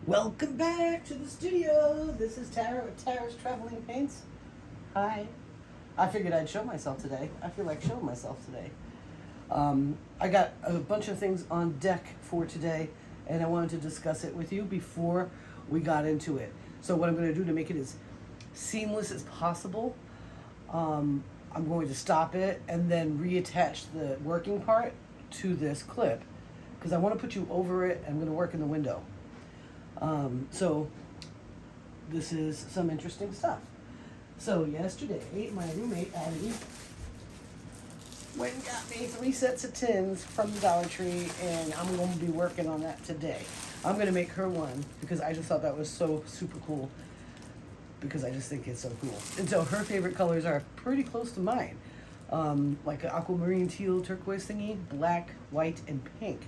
Welcome back to the studio. This is Tara with Tara's Traveling Paints. Hi. I figured I'd show myself today. I feel like showing myself today. I got a bunch of things on deck for today, and I wanted to discuss it with you before we got into it. So what I'm going to do to make it as seamless as possible, I'm going to stop it and then reattach the working part to this clip because I want to put you over it. I'm going to work in the window. So this is some interesting stuff. So yesterday, my roommate Addie went and got me 3 sets of tins from the Dollar Tree, and I'm going to be working on that today. I'm going to make her one because I just thought that was so super cool, because I just think it's so cool. And so her favorite colors are pretty close to mine, like an aquamarine teal turquoise thingy, black, white, and pink.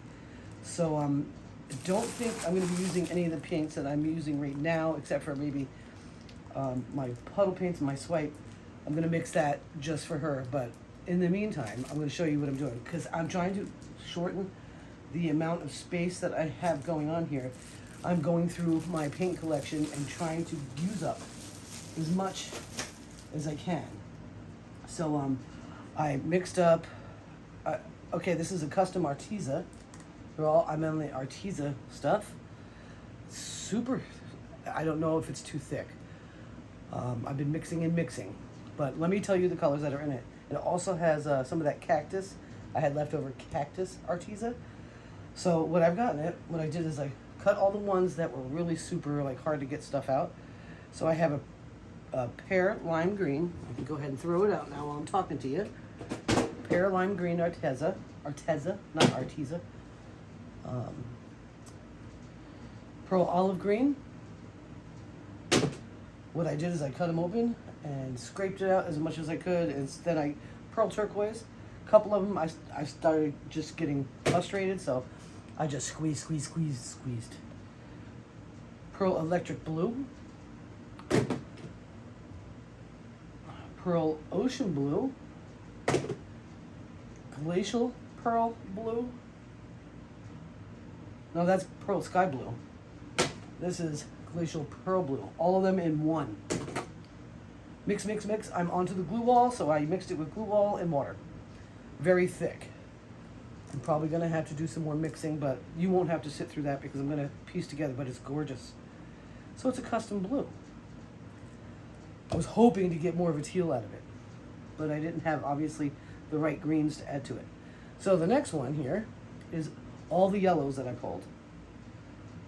So I don't think I'm going to be using any of the paints that I'm using right now, except for maybe my puddle paints and my swipe. I'm going to mix that just for her, but in the meantime, I'm going to show you what I'm doing, because I'm trying to shorten the amount of space that I have going on here. I'm going through my paint collection and trying to use up as much as I can. So I mixed up, okay, this is a custom Arteza. I'm on the Arteza stuff. Super, I don't know if it's too thick. I've been mixing and mixing, but let me tell you the colors that are in it. It also has some of that cactus. I had leftover cactus Arteza. So what I've got in it, what I did is I cut all the ones that were really super like hard to get stuff out. So I have a pear lime green. I can go ahead and throw it out now while I'm talking to you. Pear lime green Arteza, not Arteza. Pearl olive green. What I did is I cut them open and scraped it out as much as I could, and then I pearl turquoise. A couple of them I started just getting frustrated, so I just squeezed. Pearl electric blue. Pearl ocean blue. Glacial pearl blue. No, that's pearl sky blue. This is glacial pearl blue. All of them in one. Mix. I'm onto the glue wall, so I mixed it with glue wall and water. Very thick. I'm probably going to have to do some more mixing, but you won't have to sit through that because I'm going to piece together, but it's gorgeous. So it's a custom blue. I was hoping to get more of a teal out of it, but I didn't have, obviously, the right greens to add to it. So the next one here is all the yellows that I pulled.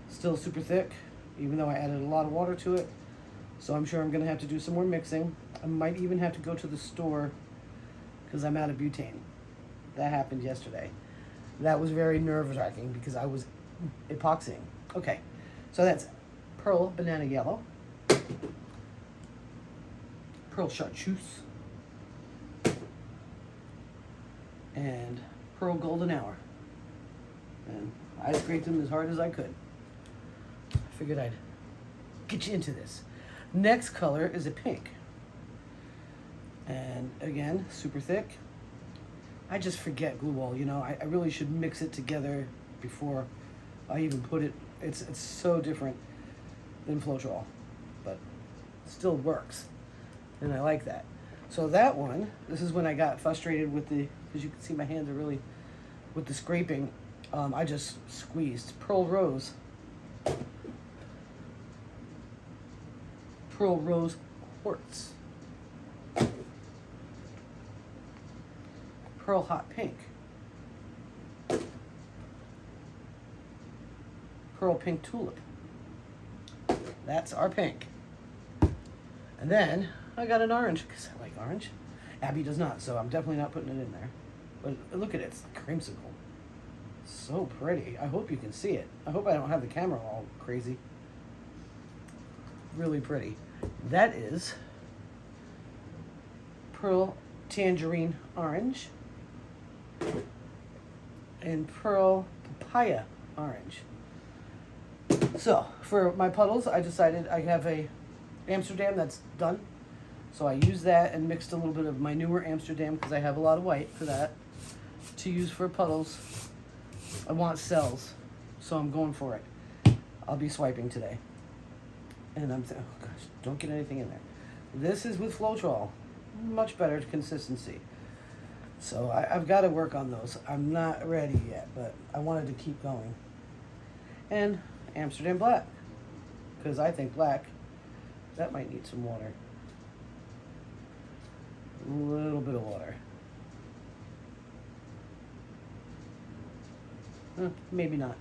Still super thick, even though I added a lot of water to it. So I'm sure I'm going to have to do some more mixing. I might even have to go to the store because I'm out of butane. That happened yesterday. That was very nerve-wracking because I was epoxying. Okay, so that's pearl banana yellow, pearl chartreuse, and pearl golden hour. And I scraped them as hard as I could. I figured I'd get you into this. Next color is a pink. And again, super thick. I just forget glue wall, you know. I really should mix it together before I even put it. It's so different than Floetrol, but it still works. And I like that. So that one, this is when I got frustrated with because you can see my hands are really, with the scraping. I just squeezed. Pearl Rose. Pearl Rose Quartz. Pearl Hot Pink. Pearl Pink Tulip. That's our pink. And then I got an orange, because I like orange. Abby does not, so I'm definitely not putting it in there. But look at it, it's creamsicle. So pretty. I hope you can see it. I hope I don't have the camera all crazy. Really pretty. That is pearl tangerine orange and pearl papaya orange. So for my puddles, I decided I have a Amsterdam that's done. So I used that and mixed a little bit of my newer Amsterdam because I have a lot of white for that to use for puddles. I want cells, so I'm going for it. I'll be swiping today. And I'm saying, oh gosh, don't get anything in there. This is with Floetrol. Much better consistency. So I've got to work on those. I'm not ready yet, but I wanted to keep going. And Amsterdam Black. Because I think black, that might need some water. A little bit of water. Maybe not.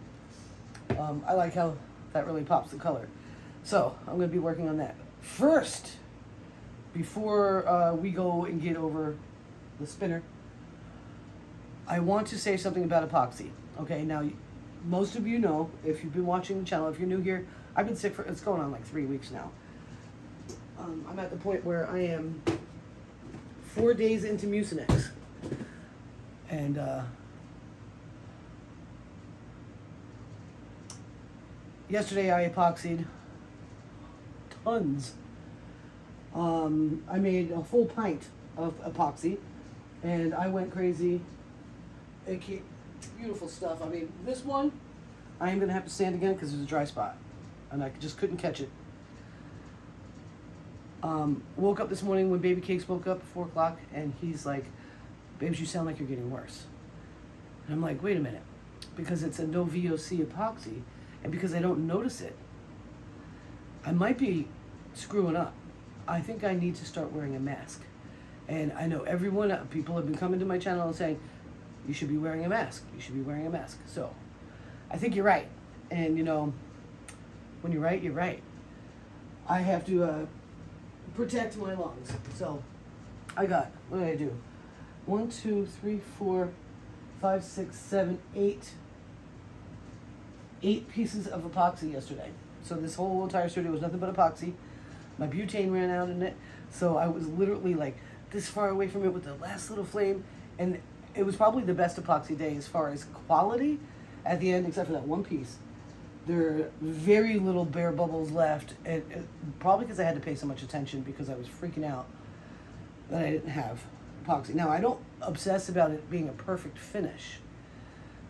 I like how that really pops the color. So I'm going to be working on that. First, before we go and get over the spinner, I want to say something about epoxy. Okay, now most of you know, if you've been watching the channel, if you're new here, I've been sick for, it's going on like 3 weeks now. I'm at the point where I am 4 days into Mucinex. And yesterday I epoxied tons. I made a full pint of epoxy and I went crazy. It came, beautiful stuff. I mean, this one, I am going to have to sand again because there's a dry spot. And I just couldn't catch it. Woke up this morning when Baby Cakes woke up at 4 o'clock and he's like, "Babes, you sound like you're getting worse." And I'm like, wait a minute. Because it's a no VOC epoxy and because I don't notice it, I might be screwing up. I think I need to start wearing a mask. And I know people have been coming to my channel and saying, you should be wearing a mask. You should be wearing a mask. So I think you're right. And you know, when you're right, you're right. I have to protect my lungs. So I got, what did I do? 1, 2, 3, 4, 5, 6, 7, 8. 8 pieces of epoxy yesterday. So this whole entire studio was nothing but epoxy. My butane ran out in it. So I was literally like this far away from it with the last little flame. And it was probably the best epoxy day as far as quality at the end, except for that one piece. There are very little bare bubbles left. And probably because I had to pay so much attention because I was freaking out that I didn't have epoxy. Now, I don't obsess about it being a perfect finish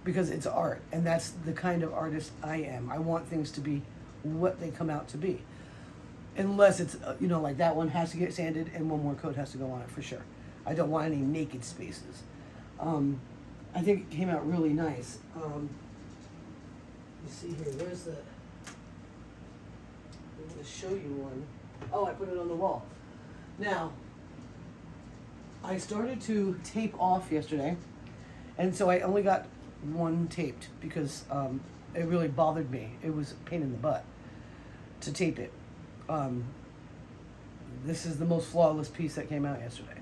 because it's art. And that's the kind of artist I am. I want things to be what they come out to be. Unless it's, like that one has to get sanded and one more coat has to go on it for sure. I don't want any naked spaces. I think it came out really nice. You see here, where's the, I'm going to show you one. Oh, I put it on the wall. Now, I started to tape off yesterday, and so I only got one taped because it really bothered me. It was a pain in the butt to tape it. This is the most flawless piece that came out yesterday.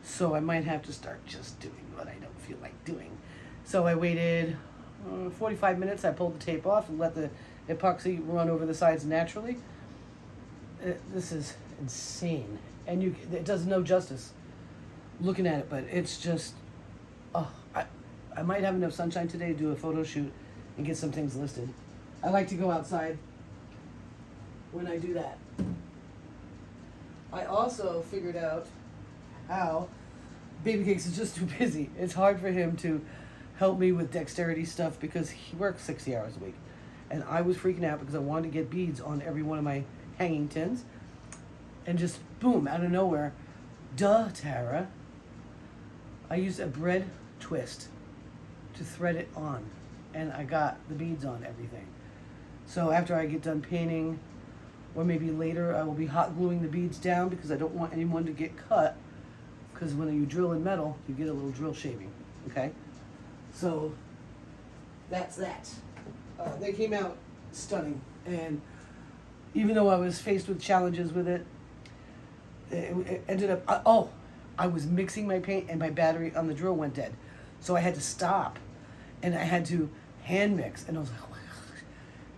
So I might have to start just doing what I don't feel like doing. So I waited 45 minutes. I pulled the tape off and let the epoxy run over the sides naturally. This is insane. And it does no justice looking at it, but it's just, I might have enough sunshine today to do a photo shoot and get some things listed. I like to go outside when I do that. I also figured out how Baby Cakes is just too busy. It's hard for him to help me with dexterity stuff because he works 60 hours a week. And I was freaking out because I wanted to get beads on every one of my hanging tins. And just boom, out of nowhere, duh, Tara, I used a bread twist to thread it on. And I got the beads on everything. So after I get done painting, or maybe later, I will be hot gluing the beads down because I don't want anyone to get cut. Because when you drill in metal, you get a little drill shaving, okay? So that's that. They came out stunning. And even though I was faced with challenges with it, it ended up, I was mixing my paint and my battery on the drill went dead. So I had to stop and I had to hand mix. And I was like, oh my gosh,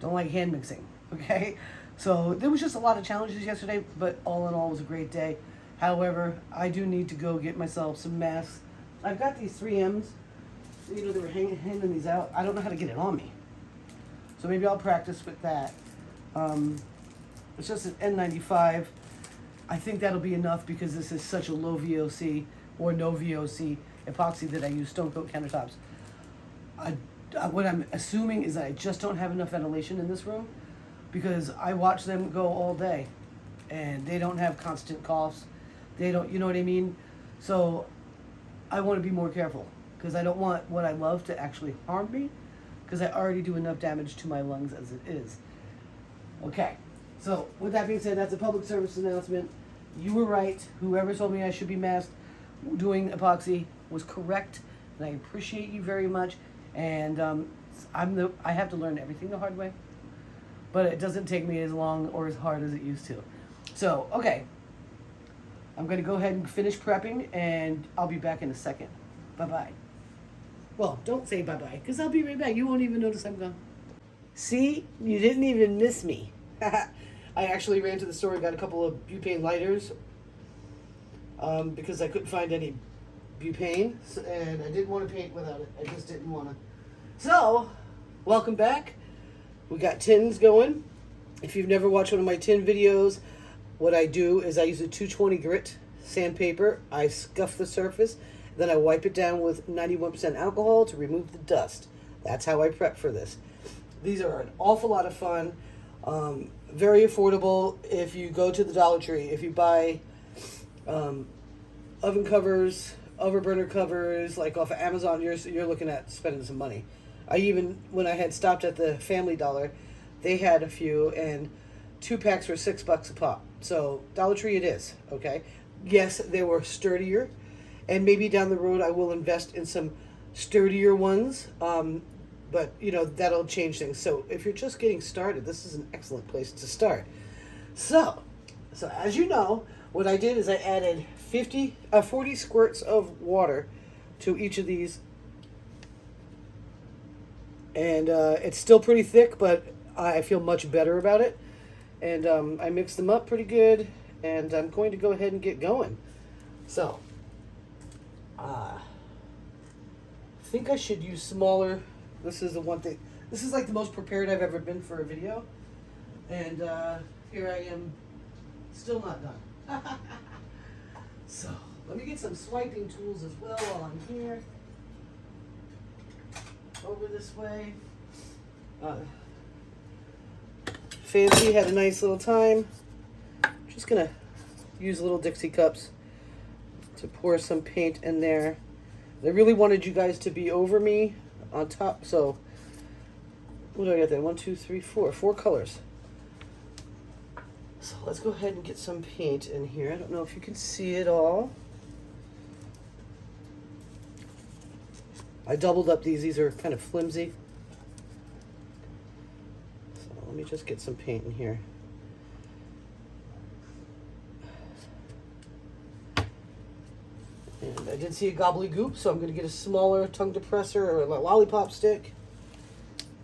don't like hand mixing, okay? So there was just a lot of challenges yesterday, but all in all, it was a great day. However, I do need to go get myself some masks. I've got these 3Ms. They were hanging these out. I don't know how to get it on me. So maybe I'll practice with that. It's just an N95. I think that'll be enough because this is such a low VOC or no VOC epoxy that I use Stone Coat countertops. what I'm assuming is that I just don't have enough ventilation in this room, because I watch them go all day, and they don't have constant coughs. They don't, you know what I mean? So I want to be more careful, because I don't want what I love to actually harm me, because I already do enough damage to my lungs as it is. Okay, so with that being said, that's a public service announcement. You were right. Whoever told me I should be masked doing epoxy was correct, and I appreciate you very much. And I have to learn everything the hard way, but it doesn't take me as long or as hard as it used to. So, okay, I'm going to go ahead and finish prepping, and I'll be back in a second. Bye-bye. Well, don't say bye-bye, because I'll be right back. You won't even notice I'm gone. See? You didn't even miss me. I actually ran to the store and got a couple of butane lighters because I couldn't find any butane, and I didn't want to paint without it. I just didn't want to. So, welcome back. We got tins going. If you've never watched one of my tin videos, what I do is I use a 220 grit sandpaper. I scuff the surface, then I wipe it down with 91% alcohol to remove the dust. That's how I prep for this. These are an awful lot of fun. Very affordable. If you go to the Dollar Tree, if you buy oven covers, oven burner covers, like off of Amazon, you're looking at spending some money. When I had stopped at the Family Dollar, they had a few, and 2 packs were $6 a pop. So Dollar Tree it is, okay? Yes, they were sturdier, and maybe down the road I will invest in some sturdier ones, but you know, that'll change things. So if you're just getting started, this is an excellent place to start. So as you know, what I did is I added 40 squirts of water to each of these, and it's still pretty thick, but I feel much better about it. And I mixed them up pretty good, and I'm going to go ahead and get going. So, I think I should use smaller. This is the one thing. This is like the most prepared I've ever been for a video. And here I am, still not done. So, let me get some swiping tools as well while I'm here. Over this way. Fancy had a nice little time. Just gonna use little Dixie cups to pour some paint in there. I really wanted you guys to be over me on top, so what do I got there? 1, 2, 3, 4. 4 colors. So let's go ahead and get some paint in here. I don't know if you can see it all. I doubled up these. These are kind of flimsy. So let me just get some paint in here. And I did see a gobbledygook, so I'm going to get a smaller tongue depressor or a lollipop stick.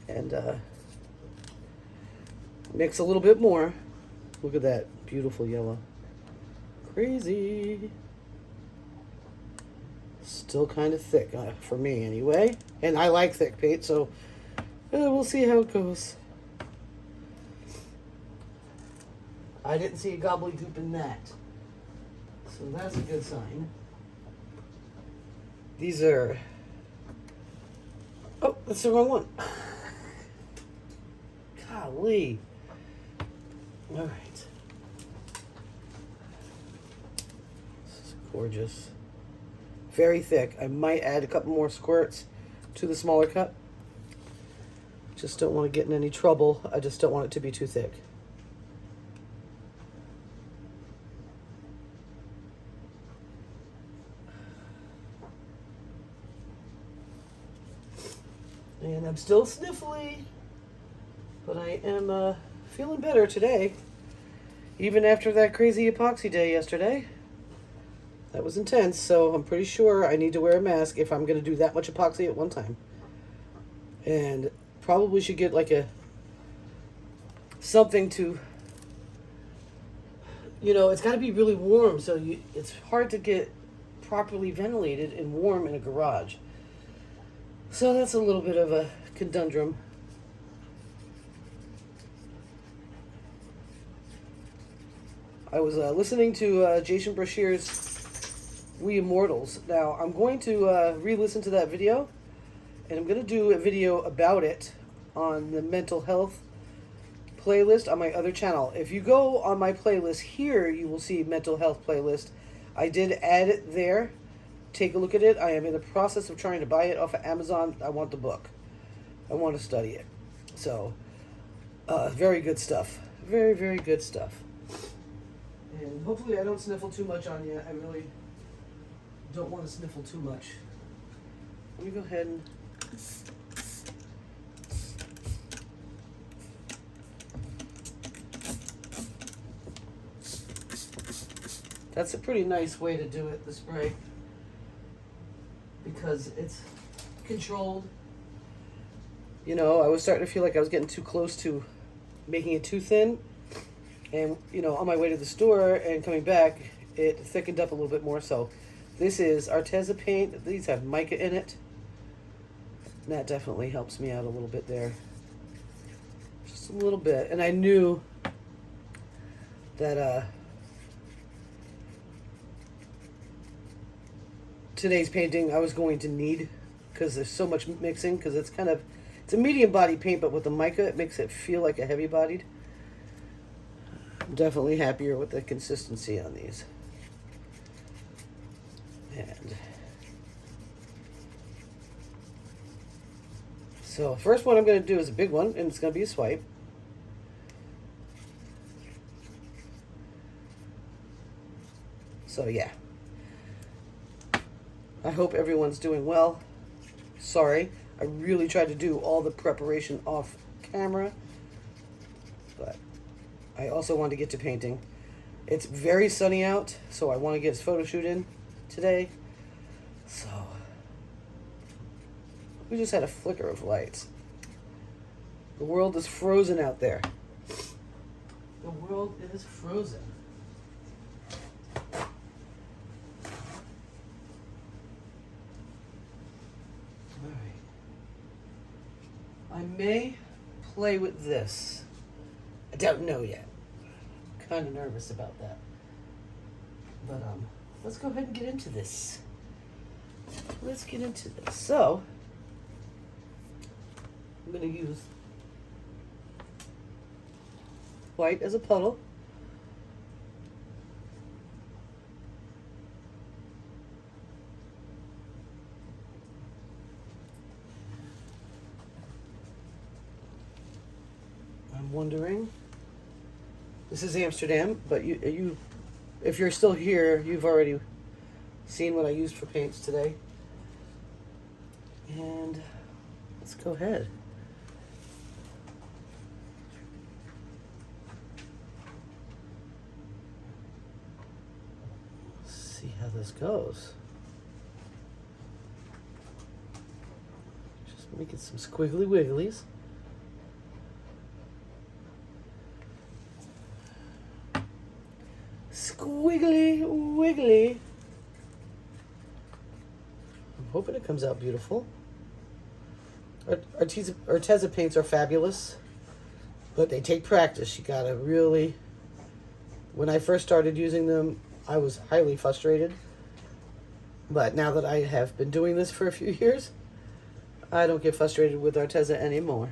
And mix a little bit more. Look at that beautiful yellow. Crazy. Still kind of thick for me anyway. And I like thick paint, so we'll see how it goes. I didn't see a gobbledygook in that. So that's a good sign. These are... Oh, that's the wrong one. Golly. All right. This is gorgeous. Very thick. I might add a couple more squirts to the smaller cup. Just don't want to get in any trouble. I just don't want it to be too thick. And I'm still sniffly, but I am feeling better today. Even after that crazy epoxy day yesterday. That was intense, so I'm pretty sure I need to wear a mask if I'm going to do that much epoxy at one time. And probably should get like something to, you know, it's got to be really warm, so it's hard to get properly ventilated and warm in a garage. So that's a little bit of a conundrum. I was listening to Jason Brashear's We Immortals. Now, I'm going to re-listen to that video and I'm going to do a video about it on the mental health playlist on my other channel. If you go on my playlist here, you will see mental health playlist. I did add it there. Take a look at it. I am in the process of trying to buy it off of Amazon. I want the book. I want to study it. So, very good stuff. Very, very good stuff. And hopefully I don't sniffle too much on you. I really don't want to sniffle too much. Let me go ahead and... That's a pretty nice way to do it, the spray. Because it's controlled. You know, I was starting to feel like I was getting too close to making it too thin. And, you know, on my way to the store and coming back, it thickened up a little bit more. So this is Arteza paint. These have mica in it. And that definitely helps me out a little bit there. Just a little bit. And I knew that today's painting I was going to need, because there's so much mixing, because it's a medium body paint, but with the mica it makes it feel like a heavy bodied. I'm definitely happier with the consistency on these. And so first one I'm going to do is a big one, and it's going to be a swipe. So yeah, I hope everyone's doing well. Sorry, I really tried to do all the preparation off camera, but I also want to get to painting. It's very sunny out, so I want to get this photo shoot in today. So we just had a flicker of lights. The world is frozen out there. The world is frozen. I may play with this. I don't know yet. I'm kind of nervous about that. But let's go ahead and get into this. Let's get into this. So, I'm going to use white as a puddle. I'm wondering, this is Amsterdam, but you, if you're still here, you've already seen what I used for paints today. And let's go ahead. Let's see how this goes. Just making some squiggly wigglies. Squiggly wiggly. I'm hoping it comes out beautiful. Arteza paints are fabulous, but they take practice. You gotta really... When I first started using them, I was highly frustrated. But now that I have been doing this for a few years, I don't get frustrated with Arteza anymore.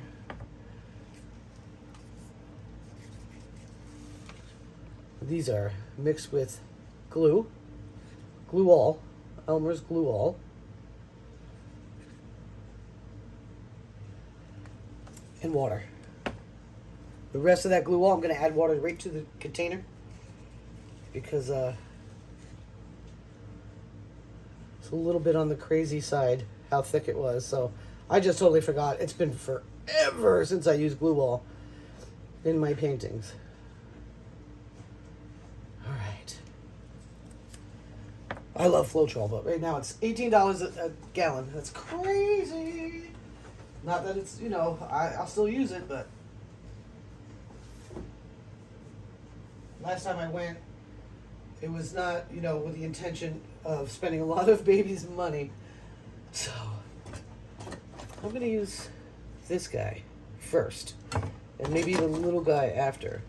These are mixed with glue, Glue-All, Elmer's Glue-All. And water. The rest of that Glue-All, I'm going to add water right to the container, because it's a little bit on the crazy side how thick it was. So I just totally forgot. It's been forever since I used Glue-All in my paintings. All right. I love Floetrol, but right now it's $18 a gallon. That's crazy. Not that it's, you know, I'll still use it, but last time I went, it was not, you know, with the intention of spending a lot of baby's money. So I'm going to use this guy first, and maybe the little guy after.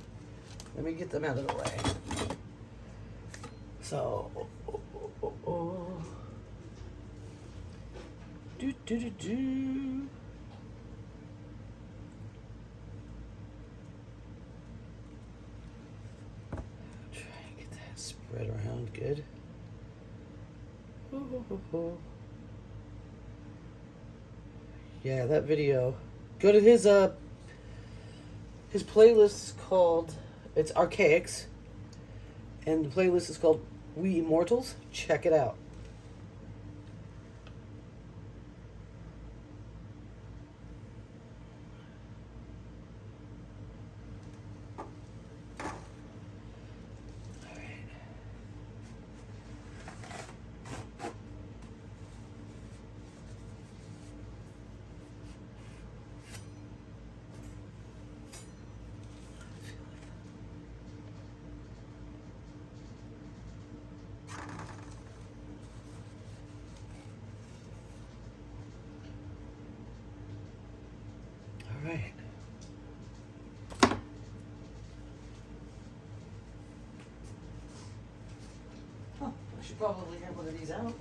Let me get them out of the way. So, Do, do, do, do. Try and get that spread around good. Yeah, that video. Go to his playlist is called, it's Archaics, and the playlist is called We Immortals. Check it out. Right. Huh, I should probably have one of these out.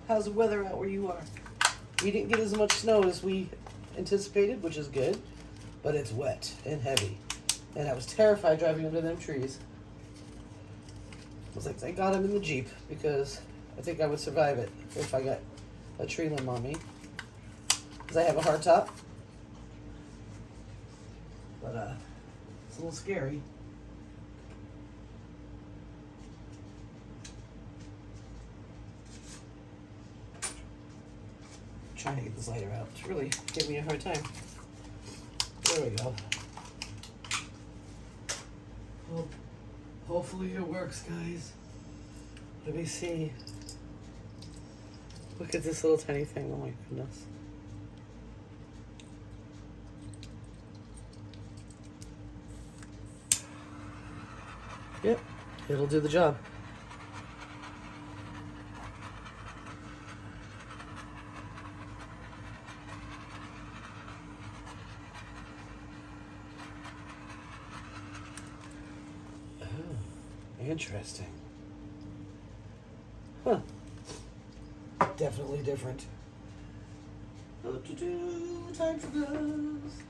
How's the weather out where you are? We didn't get as much snow as we anticipated, which is good, but it's wet and heavy. And I was terrified driving under them trees. I was like, thank God I'm in the Jeep, because I think I would survive it if I got a tree limb on me. Because I have a hard top. But it's a little scary. Trying to get this lighter out. It's really giving me a hard time. There we go. Well, hopefully it works, guys. Let me see. Look at this little tiny thing. Oh my goodness. Yep, it'll do the job. Interesting. Huh. Definitely different. Time for gloves.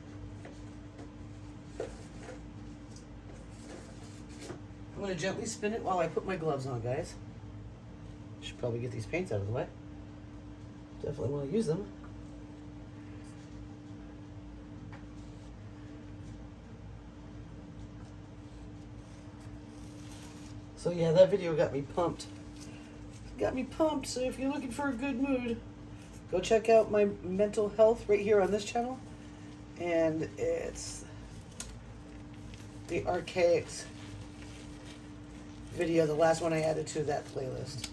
I'm going to gently spin it while I put my gloves on, guys. Should probably get these paints out of the way. Definitely want to use them. So yeah, that video got me pumped. Got me pumped, so if you're looking for a good mood, go check out my mental health right here on this channel. And it's the Archaics video, the last one I added to that playlist.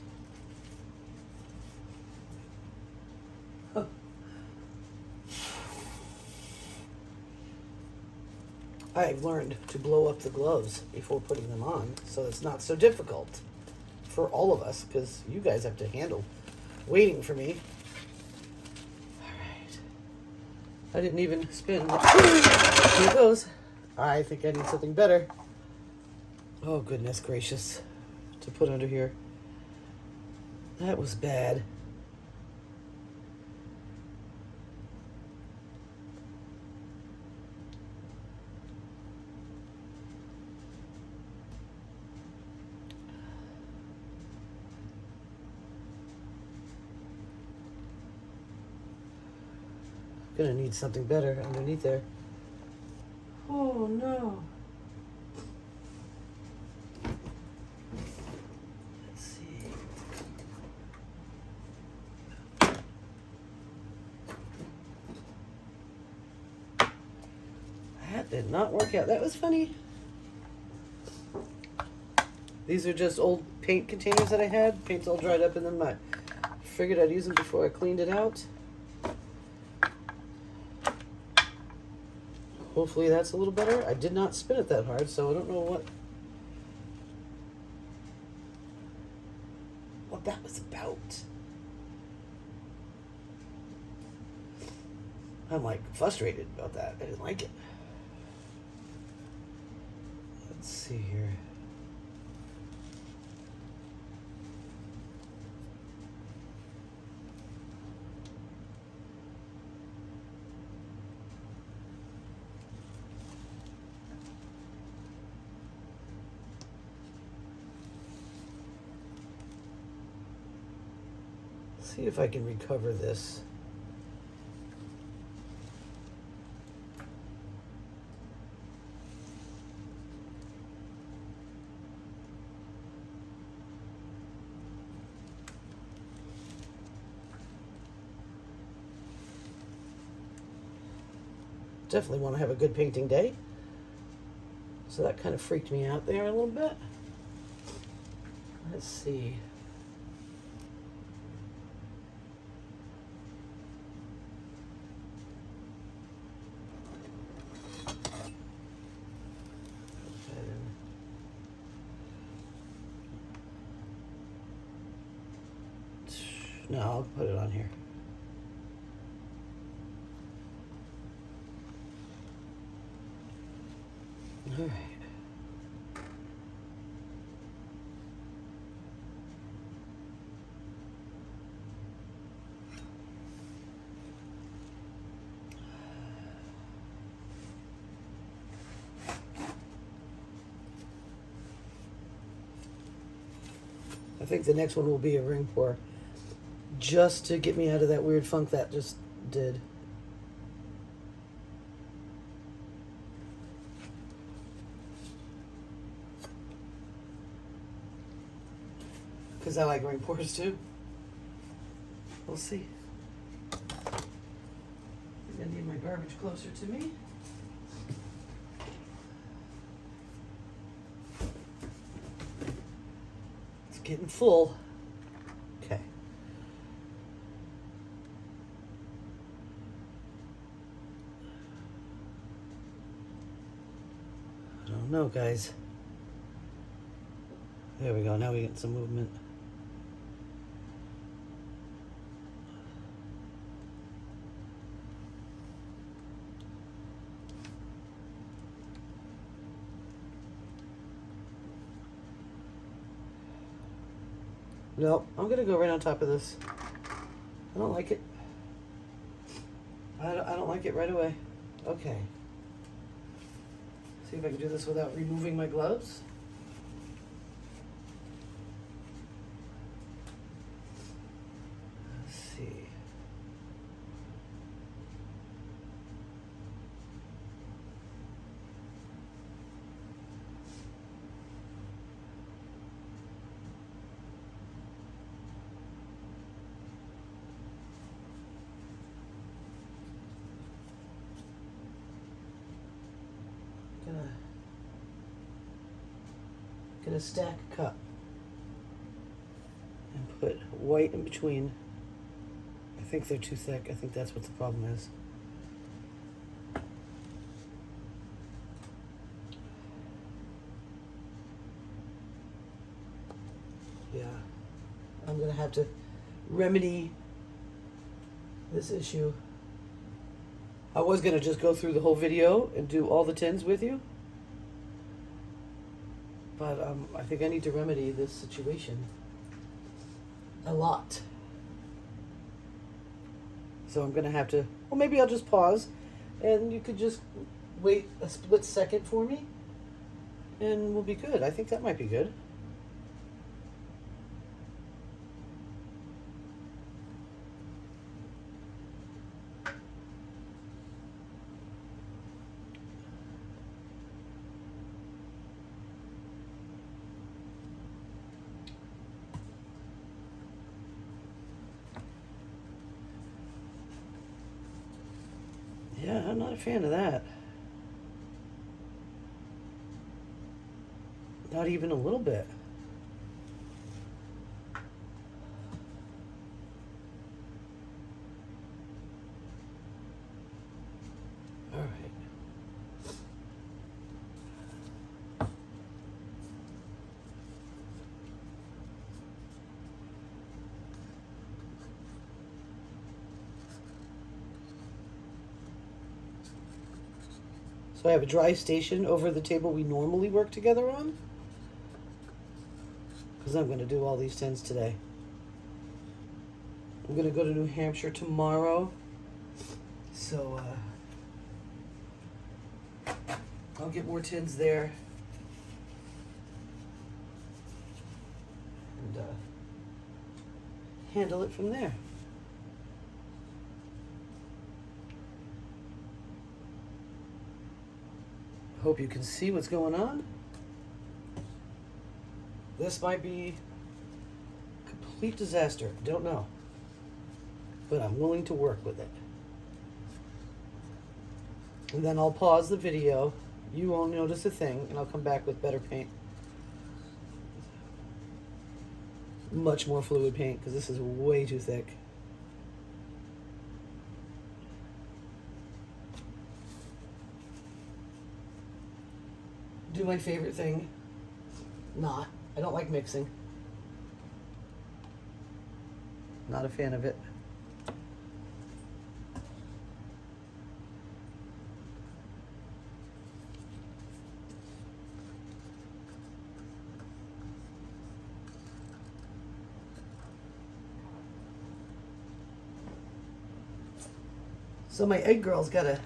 I've learned to blow up the gloves before putting them on, so it's not so difficult for all of us, because you guys have to handle waiting for me. Alright. I didn't even spin. Here it goes. I think I need something better. Oh, goodness gracious. To put under here. That was bad. Gonna need something better underneath there. Oh no. Let's see. That did not work out. That was funny. These are just old paint containers that I had. Paint's all dried up in them. I figured I'd use them before I cleaned it out. Hopefully that's a little better. I did not spin it that hard, so I don't know what that was about. I'm like frustrated about that. I didn't like it. Let's see here. See if I can recover this. Definitely want to have a good painting day. So that kind of freaked me out there a little bit. Let's see. No, I'll put it on here. All right. I think the next one will be a ring pour, just to get me out of that weird funk that just did. Because I like ring pours too. We'll see. I'm gonna need my garbage closer to me. It's getting full. Okay. I don't know, guys. There we go. Now we get some movement. No, I'm gonna go right on top of this. I don't like it. I don't like it right away. Okay. See if I can do this without removing my gloves. Let's see. Gonna stack a cup and put white in between. I think they're too thick. I think that's what the problem is. Yeah, I'm gonna have to remedy this issue. I was gonna just go through the whole video and do all the tins with you, but I think I need to remedy this situation a lot. So I'm gonna have to, well, maybe I'll just pause and you could just wait a split second for me and we'll be good. I think that might be good. Yeah, I'm not a fan of that. Not even a little bit. All right. So I have a dry station over the table we normally work together on. Because I'm going to do all these tins today. I'm going to go to New Hampshire tomorrow. So I'll get more tins there. And handle it from there. Hope you can see what's going on. This might be a complete disaster. Don't know. But I'm willing to work with it. And then I'll pause the video. You won't notice a thing, and I'll come back with better paint. Much more fluid paint, because this is way too thick. Do my favorite thing. Not. I don't like mixing. Not a fan of it. So my egg girl's got a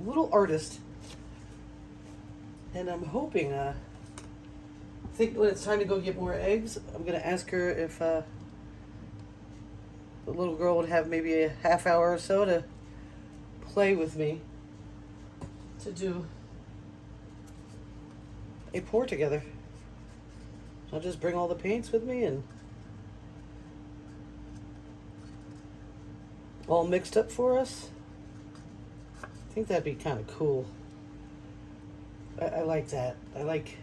little artist, and I'm hoping, I think when it's time to go get more eggs, I'm gonna ask her if the little girl would have maybe a half hour or so to play with me to do a pour together. I'll just bring all the paints with me and all mixed up for us. I think that'd be kind of cool. I like that. I like...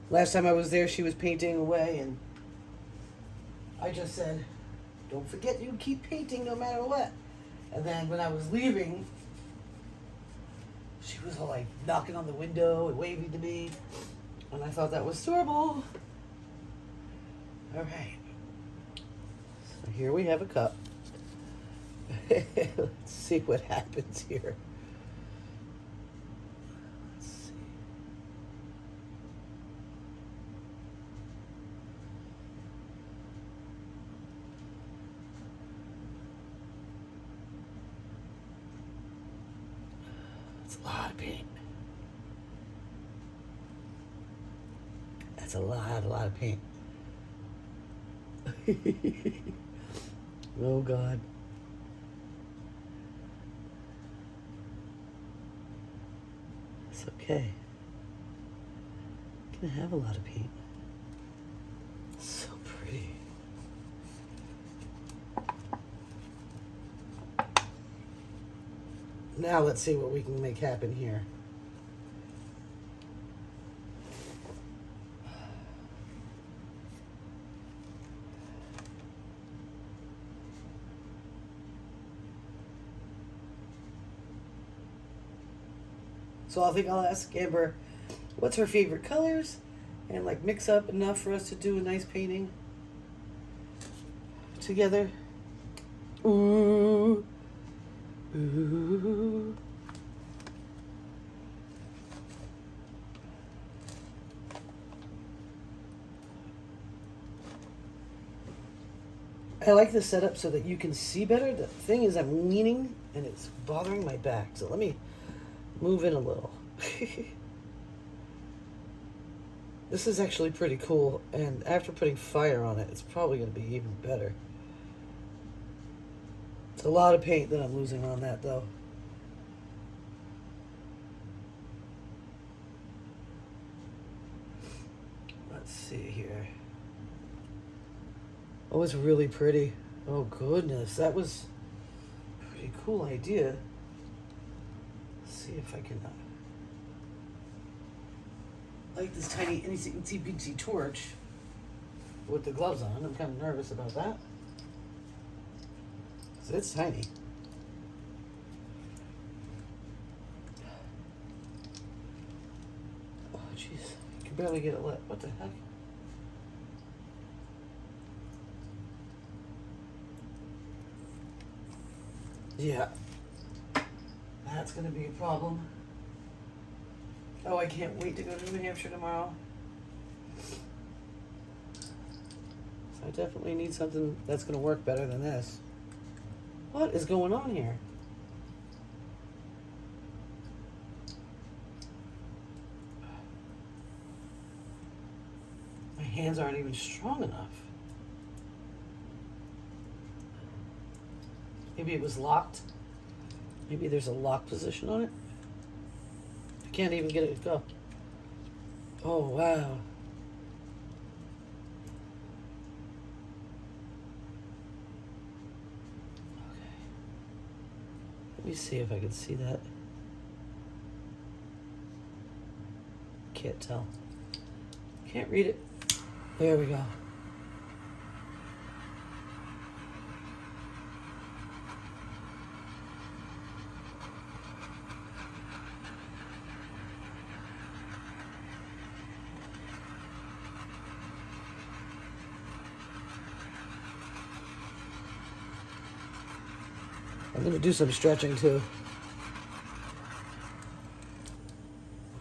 Last time I was there, she was painting away, and I just said, don't forget you keep painting no matter what. And then when I was leaving, she was all like knocking on the window and waving to me, and I thought that was adorable. All right. So here we have a cup. Let's see what happens here. Let's see. That's a lot of paint. That's a lot of paint. Oh God. It's okay. Gonna have a lot of paint. So pretty. Now let's see what we can make happen here. So I think I'll ask Amber what's her favorite colors and like mix up enough for us to do a nice painting together. Ooh. Ooh. I like the setup so that you can see better. The thing is I'm leaning and it's bothering my back. So let me move in a little. This is actually pretty cool, and after putting fire on it, it's probably going to be even better. It's a lot of paint that I'm losing on that, though. Let's see here. Oh, it's really pretty. Oh, goodness. That was a pretty cool idea. See if I can light this tiny itsy bitsy torch with the gloves on. I'm kind of nervous about that. So it's tiny. Oh jeez, you can barely get it lit. What the heck? Yeah. That's going to be a problem. Oh, I can't wait to go to New Hampshire tomorrow. So I definitely need something that's going to work better than this. What is going on here? My hands aren't even strong enough. Maybe it was locked. Maybe there's a lock position on it. I can't even get it to go. Oh, wow. Okay. Let me see if I can see that. Can't tell. Can't read it. There we go. I'm going to do some stretching too.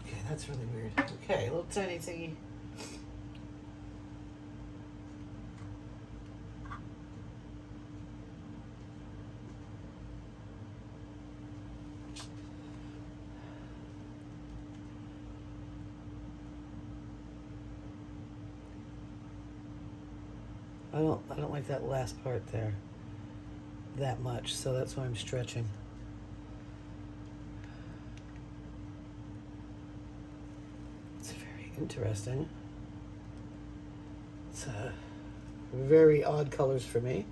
Okay, that's really weird. Okay, a little tiny thingy. I don't like that last part there that much, so that's why I'm stretching. It's very interesting. It's very odd colors for me.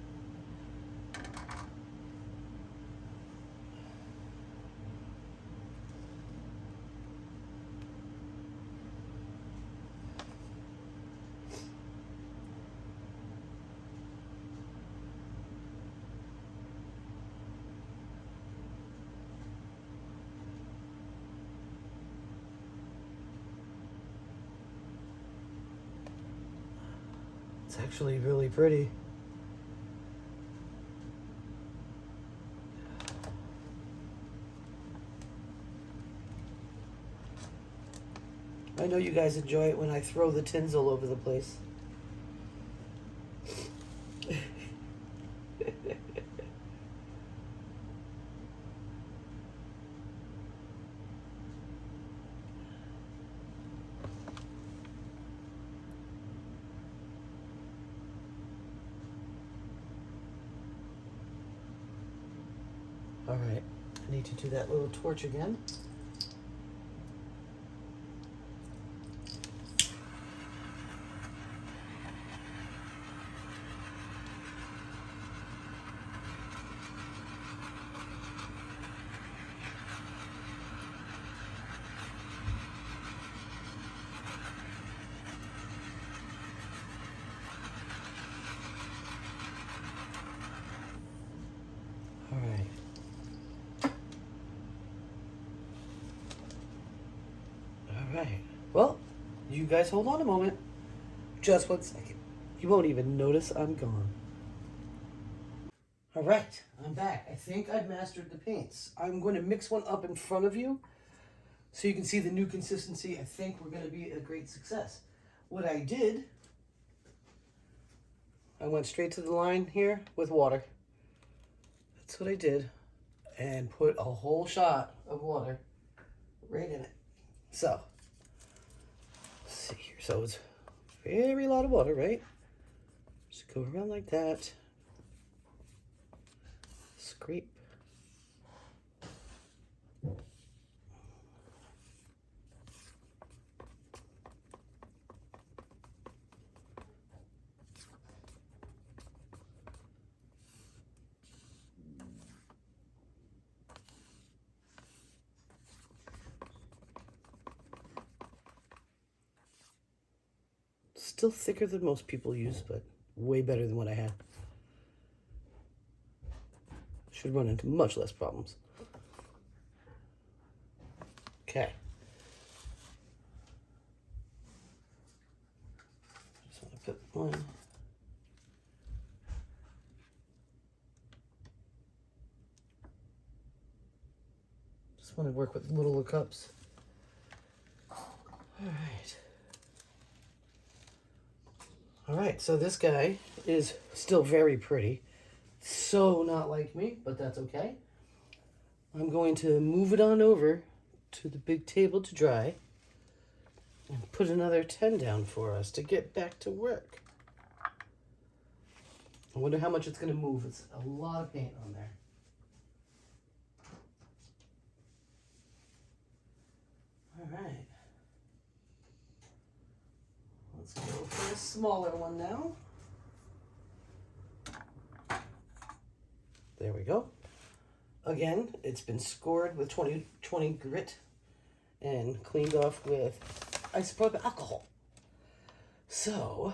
It's actually really pretty. I know you guys enjoy it when I throw the tins all over the place. All right, I need to do that little torch again. All right. All right. Well, you guys hold on a moment. Just 1 second. You won't even notice I'm gone. All right, I'm back. I think I've mastered the paints. I'm going to mix one up in front of you so you can see the new consistency. I think we're going to be a great success. What I did, I went straight to the line here with water. That's what I did. And put a whole shot of water right in it. So, let's see here. So it's very lot of water, right? Just go around like that. Scrape. Still thicker than most people use, but way better than what I had. Should run into much less problems. Okay. Just want to put one. Just want to work with littler cups. Alright. Alright, so this guy is still very pretty. So not like me, but that's okay. I'm going to move it on over to the big table to dry and put another 10 down for us to get back to work. I wonder how much it's going to move. It's a lot of paint on there. All right. Let's go for a smaller one now. There we go. Again, it's been scored with 2020 grit and cleaned off with isopropyl alcohol. So,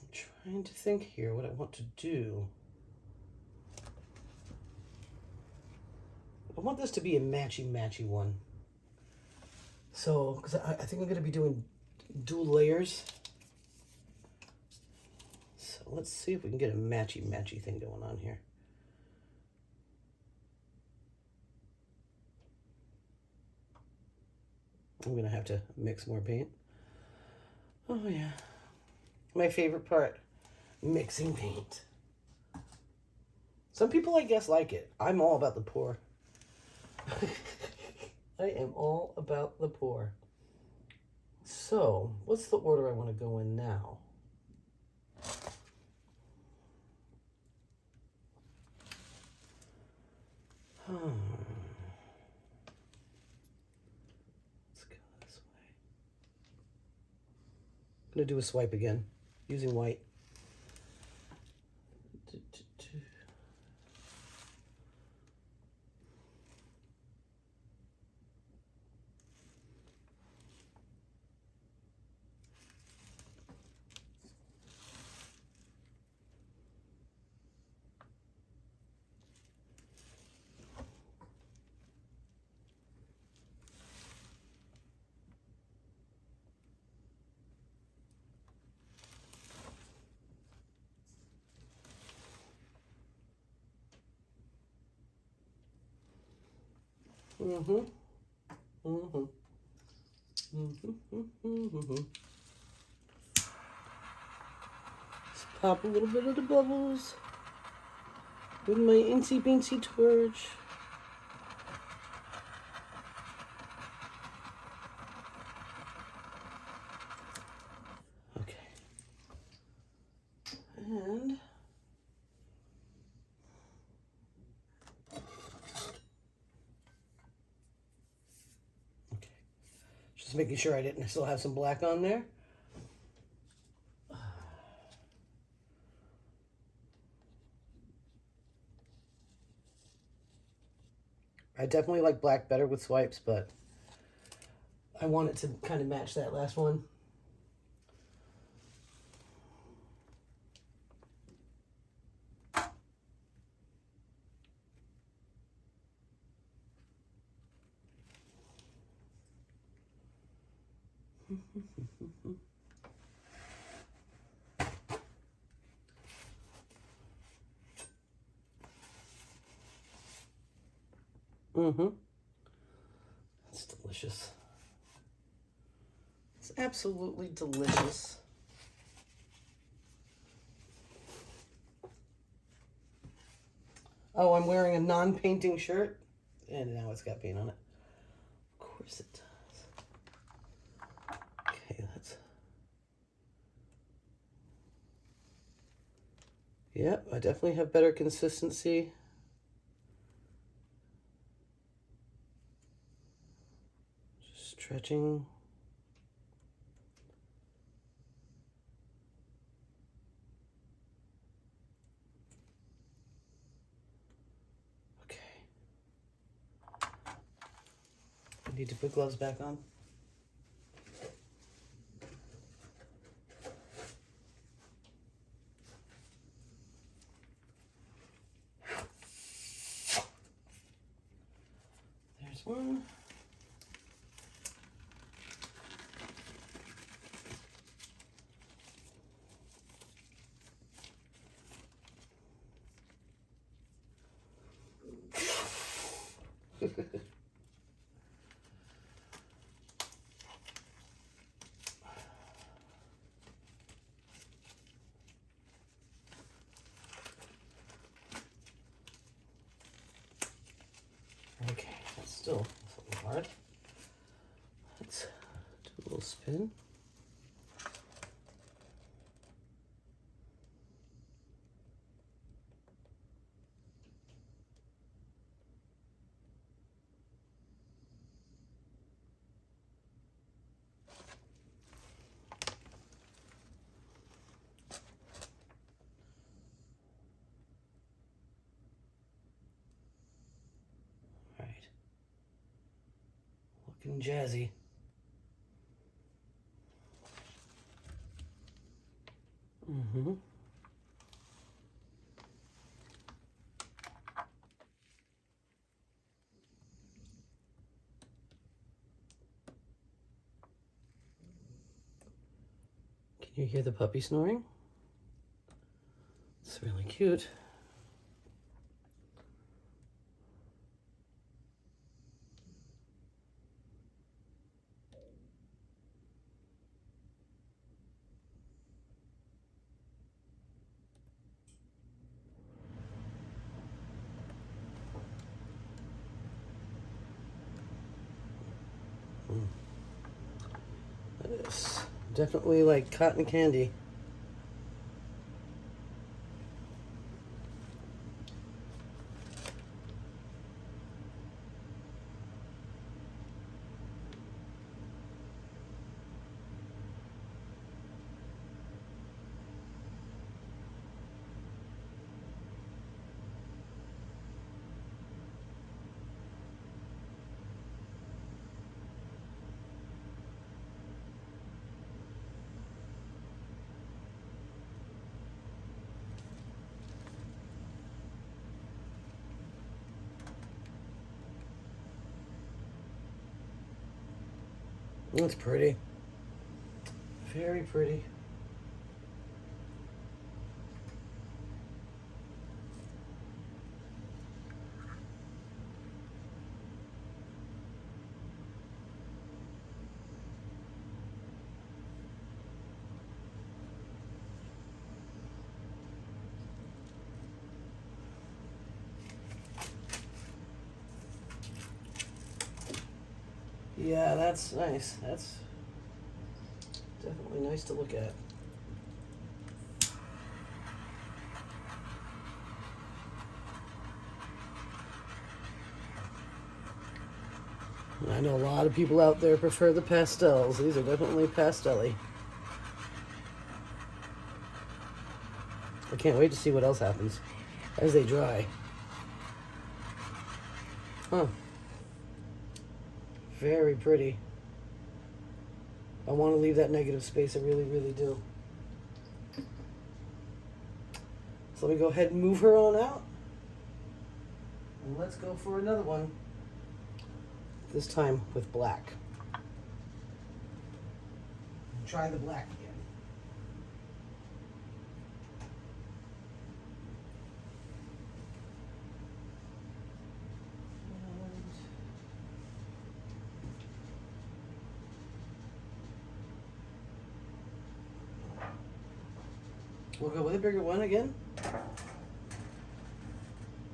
I'm trying to think here what I want to do. I want this to be a matchy-matchy one. So, because I think I'm going to be doing dual layers. So let's see if we can get a matchy-matchy thing going on here. I'm going to have to mix more paint. Oh yeah. My favorite part, mixing paint. Some people, I guess, like it. I'm all about the pour. I am all about the pour. So, what's the order I want to go in now? Let's go this way. I'm going to do a swipe again, using white. Just pop a little bit of the bubbles with my incy bincy torch. Okay. And just making sure I didn't still have some black on there. I definitely like black better with swipes, but I want it to kind of match that last one. It's delicious. It's absolutely delicious. Oh, I'm wearing a non-painting shirt, and now it's got paint on it. Of course it does. Okay, that's... Yep, I definitely have better consistency. Just stretching. I need to put gloves back on. There's one. Okay, that's still something hard. Let's do a little spin. All right. Looking jazzy. Mm-hmm. Can you hear the puppy snoring? It's really cute. That is definitely like cotton candy. That's pretty. Very pretty. Yeah, that's nice. That's definitely nice to look at. I know a lot of people out there prefer the pastels. These are definitely pastel-y. I can't wait to see what else happens as they dry. Huh. Very pretty. I want to leave that negative space. I really, really do. So let me go ahead and move her on out. And let's go for another one. This time with black. Try the black again. We'll go with a bigger one again.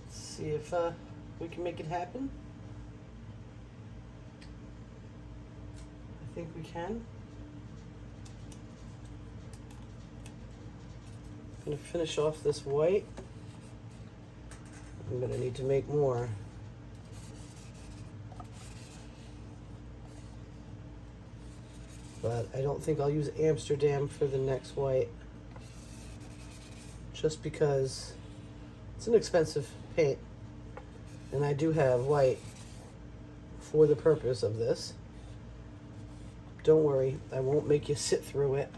See if we can make it happen. I think we can. I'm going to finish off this white. I'm going to need to make more. But I don't think I'll use Amsterdam for the next white. Just because it's an expensive paint. And I do have white for the purpose of this. Don't worry, I won't make you sit through it.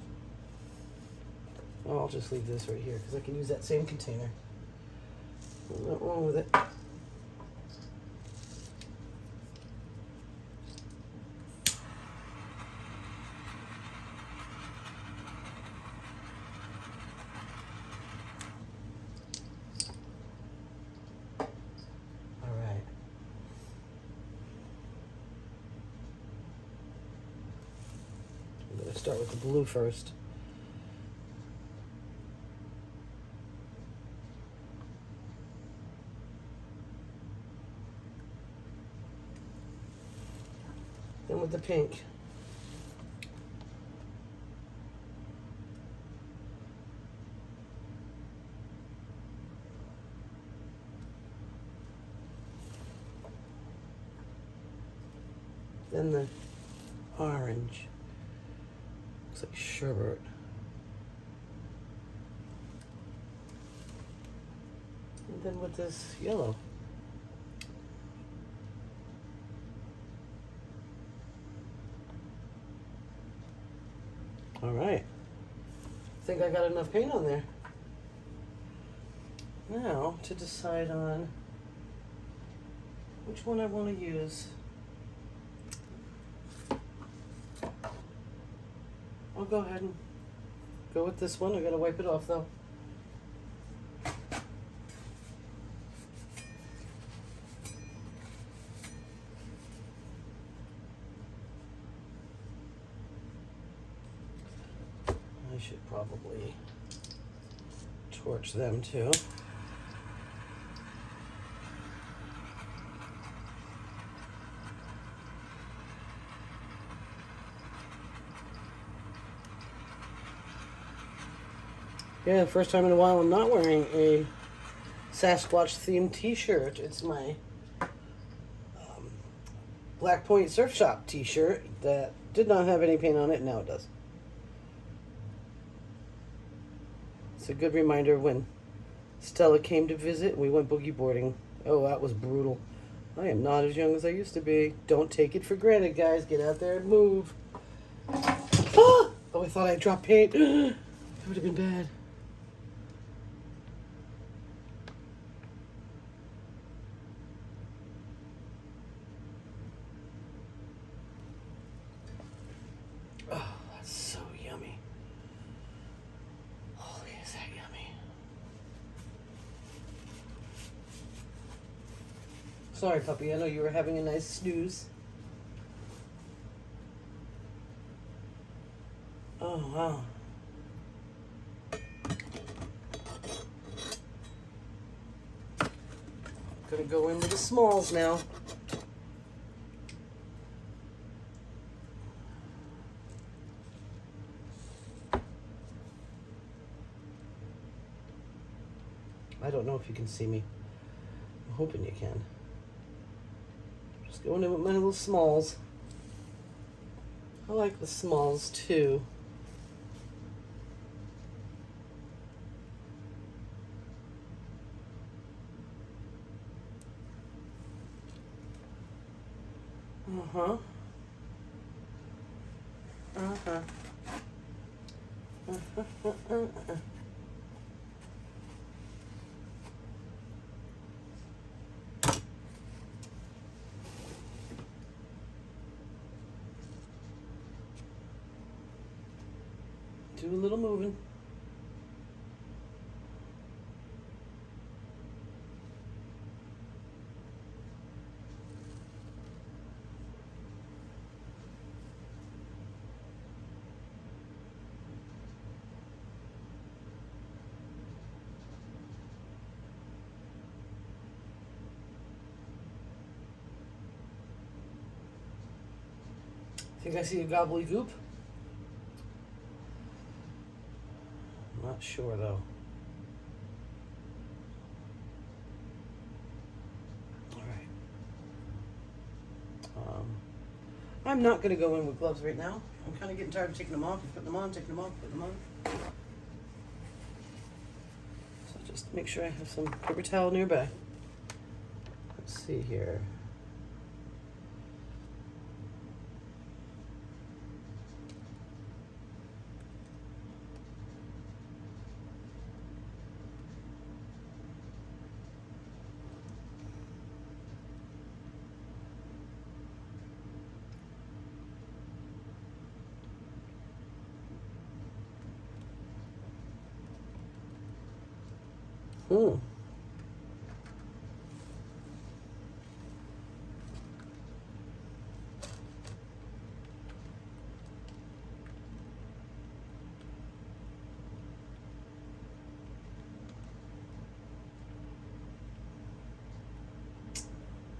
Oh, I'll just leave this right here because I can use that same container. Nothing wrong with it. All right. Start with the blue first. Then with the pink. Then the orange. Looks like sherbet. And then with this yellow. All right. I think I got enough paint on there. Now to decide on which one I want to use. I'll go ahead and go with this one. I gotta wipe it off though. I should probably torch them too. Yeah, first time in a while I'm not wearing a Sasquatch themed t-shirt. It's my Black Point Surf Shop t-shirt that did not have any paint on it, now it does. It's a good reminder when Stella came to visit, we went boogie boarding. Oh, that was brutal. I am not as young as I used to be. Don't take it for granted, guys. Get out there and move. Ah! Oh, I thought I dropped paint. That would have been bad. Oh, that's so yummy. Holy, is that yummy. Sorry, puppy. I know you were having a nice snooze. Oh, wow. Gonna go in with the smalls now. I don't know if you can see me. I'm hoping you can. Just going in with my little smalls. I like the smalls too. Uh-huh. Uh-huh. Uh-huh. Do a little moving. Think I see a gobbledygook? Not sure though. All right. I'm not going to go in with gloves right now. I'm kind of getting tired of taking them off and putting them on, taking them off, putting them on. So just make sure I have some paper towel nearby. Let's see here. Hmm.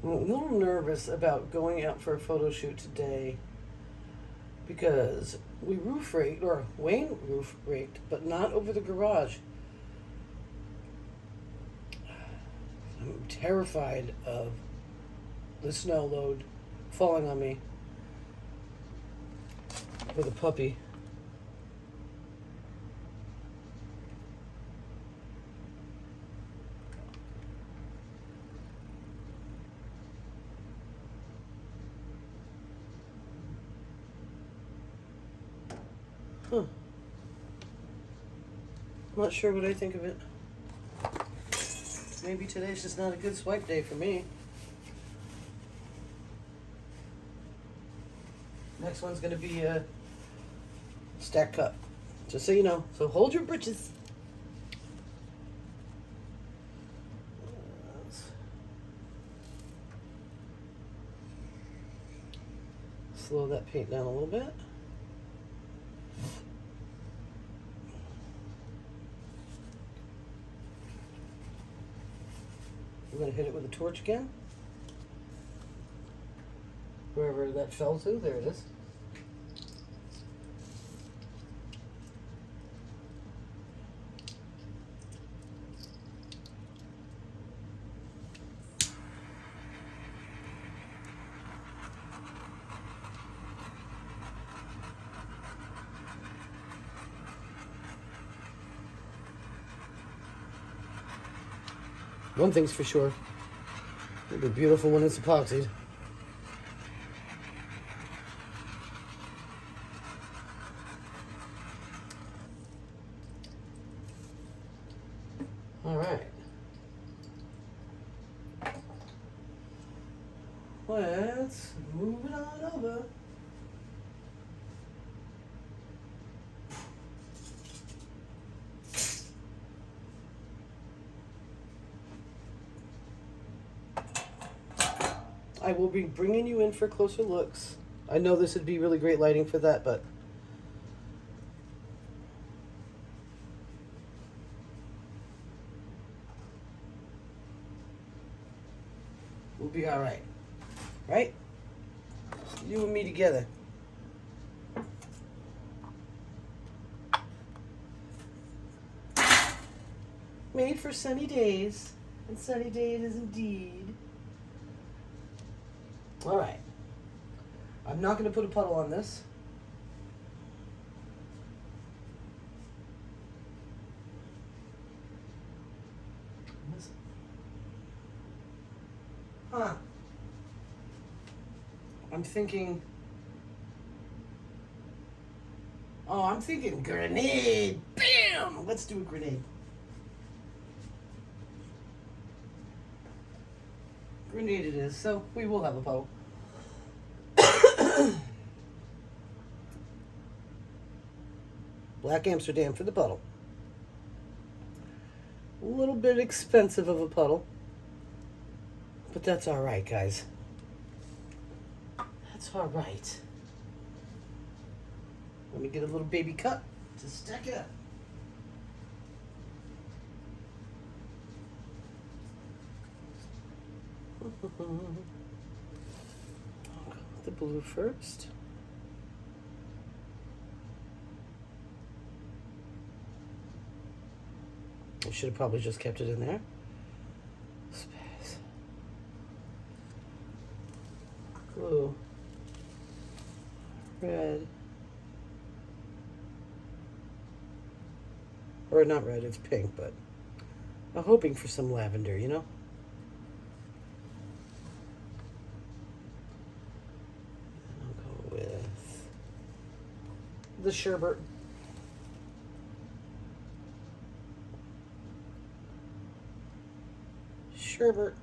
I'm a little nervous about going out for a photo shoot today because we roof raked, or Wayne roof raked, but not over the garage. I'm terrified of the snow load falling on me with a puppy. Huh. I'm not sure what I think of it. Maybe today's just not a good swipe day for me. Next one's gonna be a stack cup. Just so you know. So hold your britches. Slow that paint down a little bit. I'm gonna hit it with a torch again. Wherever that fell to, there it is. One thing's for sure, it'll be beautiful when it's epoxied. All right. Let's move it on over. I will be bringing you in for closer looks. I know this would be really great lighting for that, but we'll be all right. Right? You and me together. Made for sunny days, and sunny day it is indeed. All right. I'm not going to put a puddle on this. Huh. I'm thinking... Oh, I'm thinking grenade. Bam! Let's do a grenade. Grenade it is, so we will have a puddle. Black Amsterdam for the puddle. A little bit expensive of a puddle, but that's all right, guys. That's all right. Let me get a little baby cup to stack it up. I'll go with the blue first. I should have probably just kept it in there. Space. Blue. Red. Or not red, it's pink, but I'm hoping for some lavender, you know? I'll go with the sherbet. Sherbet.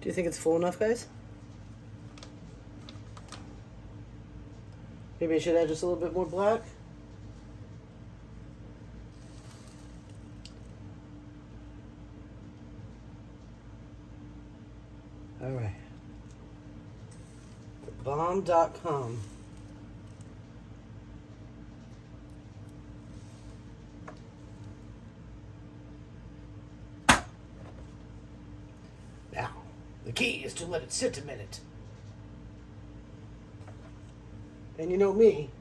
Do you think it's full enough, guys? Maybe I should add just a little bit more black. All right. Bomb.com. Now, the key is to let it sit a minute. And you know me,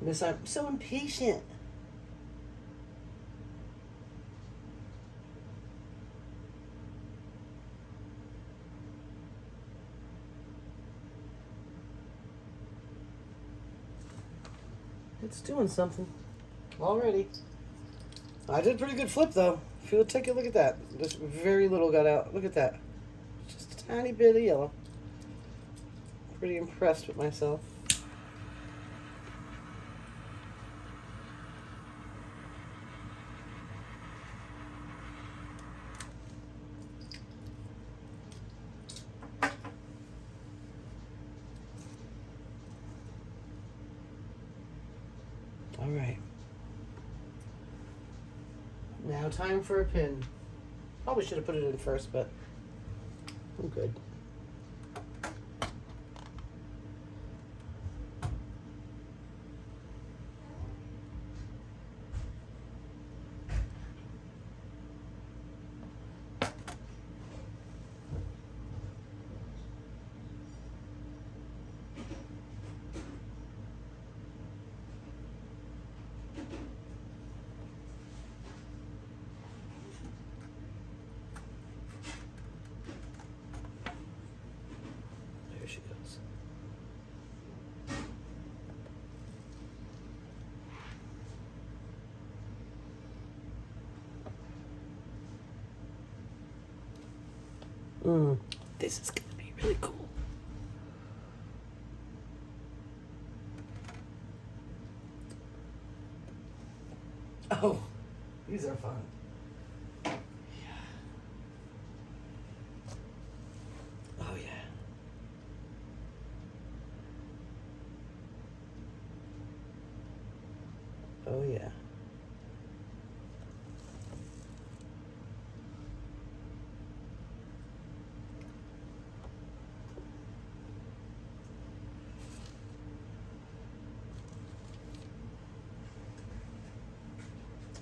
Miss, I'm so impatient. It's doing something already. I did a pretty good flip though. If you take a look at that, just very little got out. Look at that, just a tiny bit of yellow. Pretty impressed with myself. All right. Now time for a pin. Probably should have put it in first, but I'm good. There she goes. This is gonna be really cool. Oh, these are fun. Yeah. Oh yeah. Oh yeah.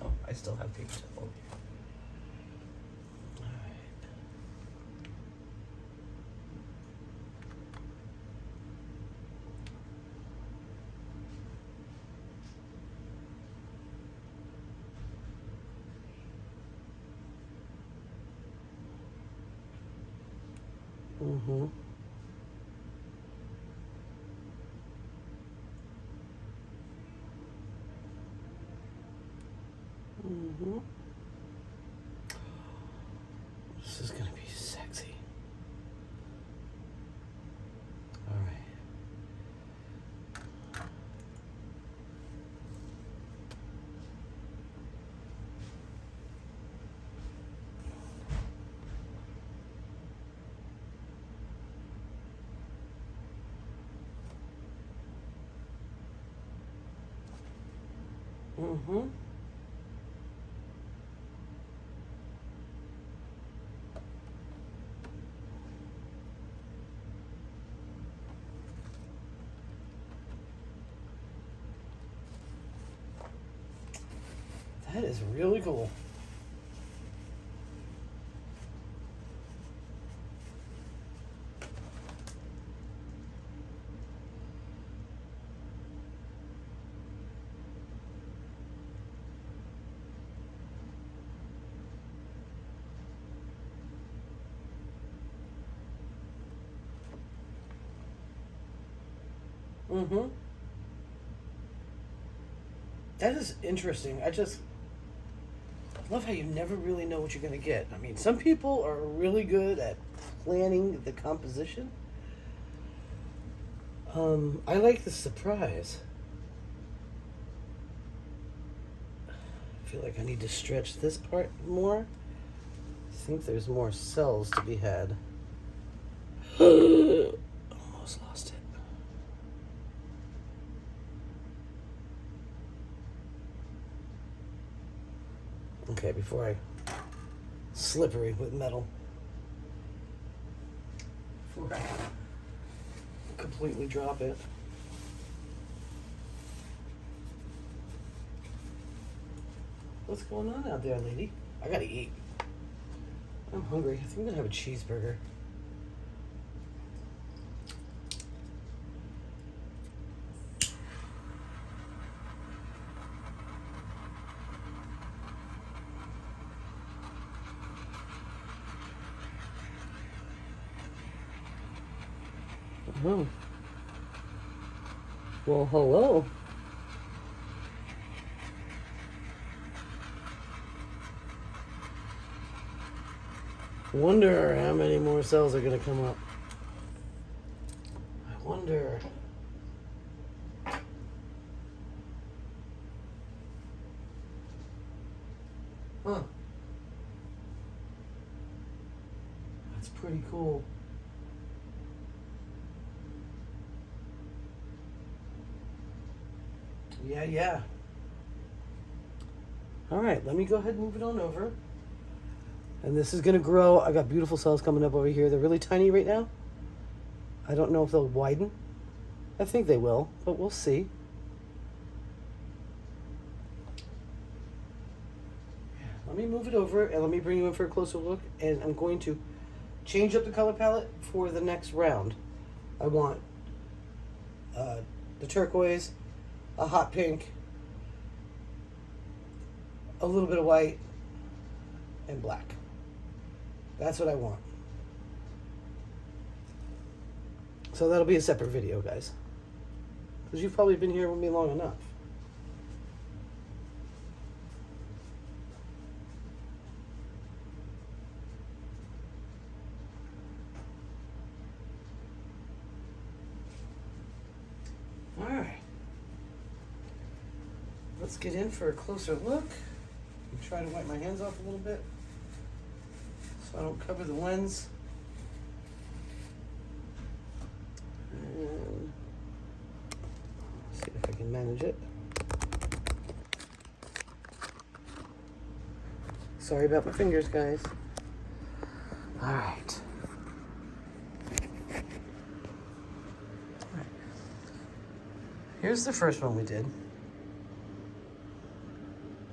Oh, I still have paper to hold here. All right. Mm-hmm. Mm-hmm. This is gonna be sexy. All right. Mm-hmm. That is really cool. Mm-hmm. That is interesting. I just love how you never really know what you're going to get. I mean, some people are really good at planning the composition. I like the surprise. I feel like I need to stretch this part more. I think there's more cells to be had. Almost lost it. Okay, before I slippery with metal. before I completely drop it. What's going on out there, lady? I gotta eat. I'm hungry. I think I'm gonna have a cheeseburger. Oh. Well, hello. Wonder how many more cells are going to come up. I wonder. Huh. That's pretty cool. Yeah. All right, let me go ahead and move it on over. And this is going to grow. I got beautiful cells coming up over here. They're really tiny right now. I don't know if they'll widen. I think they will, but we'll see. Let me move it over and let me bring you in for a closer look. And I'm going to change up the color palette for the next round. I want the turquoise, a hot pink, a little bit of white, and black. That's what I want. So that'll be a separate video, guys. Because you've probably been here with me long enough. Alright. Let's get in for a closer look. And try to wipe my hands off a little bit so I don't cover the lens. And see if I can manage it. Sorry about my fingers, guys. All right. Here's the first one we did.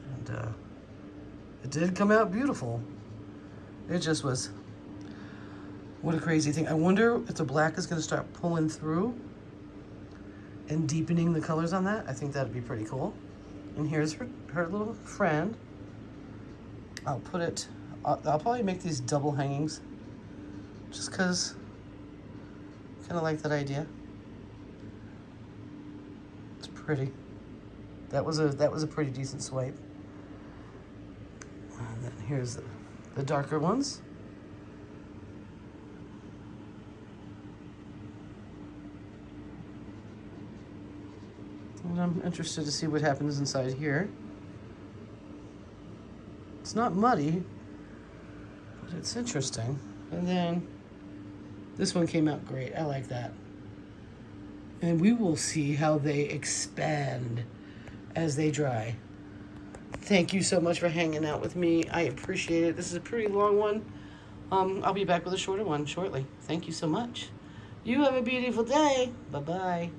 And it did come out beautiful. It just was, what a crazy thing. I wonder if the black is gonna start pulling through and deepening the colors on that. I think that'd be pretty cool. And here's her little friend. I'll put it, I'll probably make these double hangings just cause I kinda like that idea. It's pretty. That was a pretty decent swipe. And then here's the darker ones. And I'm interested to see what happens inside here. It's not muddy, but it's interesting. And then this one came out great. I like that. And we will see how they expand as they dry. Thank you so much for hanging out with me. I appreciate it. This is a pretty long one. I'll be back with a shorter one shortly. Thank you so much. You have a beautiful day. Bye-bye.